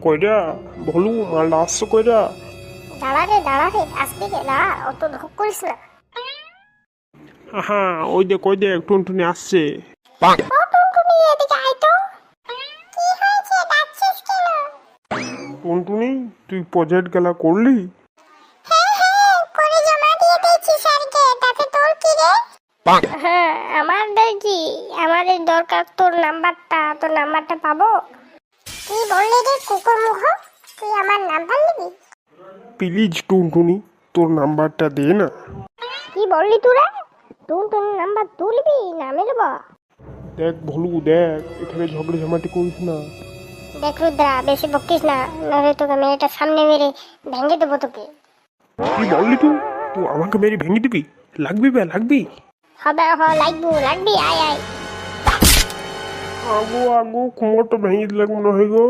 কইরা বলু মালটা আসছো কইরা। দাঁড়া রে আসবি রে, দাঁড়া, অত ধক করিস না। হ্যাঁ ওই দেখ টুনটুনি আসছে। ও টুনটুনি, এদিকে আয় তো। কি হয়েছে, ডাকছিস কেন? টুনটুনি তুই প্রজেক্ট গেলা করলি? হ্যাঁ, করে জমা দিয়ে দিয়েছি স্যারকে, তাতে তোর কি রে? হ্যাঁ, আমাদের কি, আমাদের দরকার তোর নাম্বারটা পাবো? কি বললি রে কুকুর মুখ, তুই আমার নাম্বার নিবি? প্লিজ টুনটুনি তোর নাম্বারটা দে না। কি বললি তোরা? টুনটুনির নাম্বার তুলবি না মেলবো? দেখ ভলু দেখ, এখানে ঝগড়া ঝামাটি করিস না। দেখ রুদ্রা, বেশি বকিস না, নইলে তোকে মেয়েটা সামনে মেরে ভেঙে দেবো তোকে। কি বললি তুই? তুই আমাকে মেরে ভেঙে দিবি? লাগবি লাগবি। হবে লাগবি, আয়। আগো কোমরটা ভেঙে দিলে মনে হয় গো।